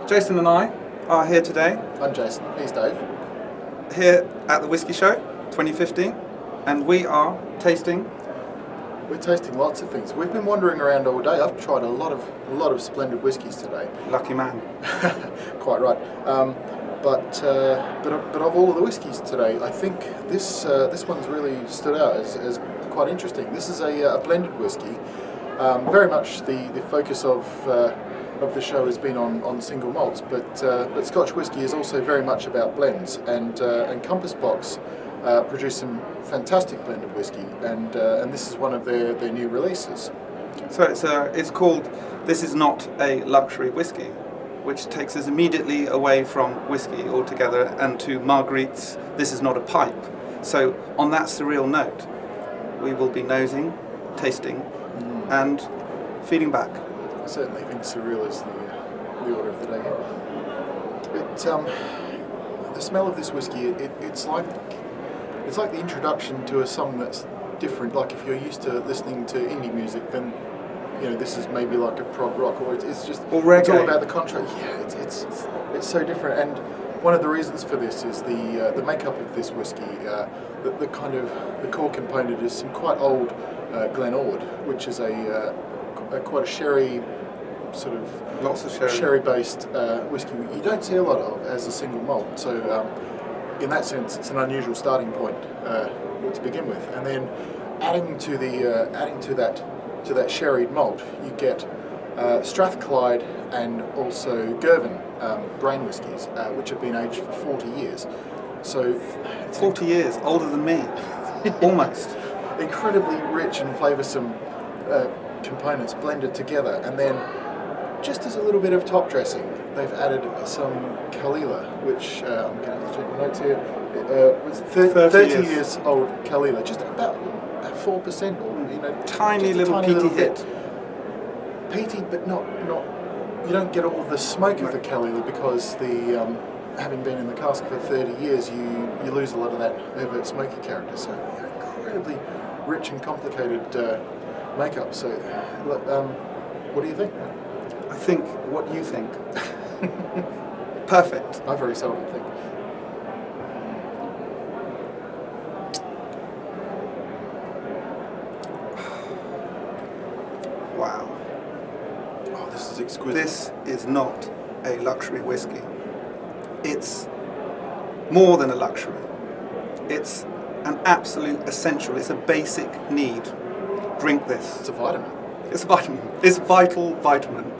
Jason and I are here today. I'm Jason, he's Dave. Here at the Whisky Show 2015, and we are tasting. We're tasting lots of things. We've been wandering around all day. I've tried a lot of splendid whiskies today. Lucky man. Quite right. But of all of the whiskies today, I think this one's really stood out as quite interesting. This is a blended whiskey. Very much the focus of the show has been on single malts, but Scotch Whisky is also very much about blends, and Compass Box produce some fantastic blended whiskey, and this is one of their new releases. So it's called This Is Not a Luxury Whisky, which takes us immediately away from whiskey altogether and to Marguerite's This Is Not a Pipe. So on that surreal note, we will be nosing, tasting, and feeding back. I certainly think surreal is the order of the day. The smell of this whiskey, it's like the introduction to a song that's different. Like if you're used to listening to indie music, then this is maybe like a prog rock, or it's just reggae. It's all about the contrast. Yeah, it's so different. And one of the reasons for this is the makeup of this whiskey. The kind of the core component is some quite old Glen Ord, which is quite a sherry sort of lots of sherry-based whiskey you don't see a lot of as a single malt. So in that sense, it's an unusual starting point to begin with. And then adding to that sherried malt, you get Strathclyde and also Girvan grain whiskies, which have been aged for 40 years. So 40 years, older than me, almost. Incredibly rich and flavoursome components blended together, and then just as a little bit of top dressing, they've added some Kalila, which I'm going to have to check my notes here. Was 30 years old Kalila, just about 4%, or tiny little peaty hit. Peaty, but not. You don't get all the smoke of the Kalila because having been in the cask for 30 years, you lose a lot of that overt smoky character. So incredibly rich and complicated makeup. So, what do you think? I think what you think. Perfect. I very seldom think. Wow. Oh, this is exquisite. This is not a luxury whiskey. It's more than a luxury. It's an absolute essential. It's a basic need. Drink this. It's a vitamin. It's a vitamin. It's vital vitamin.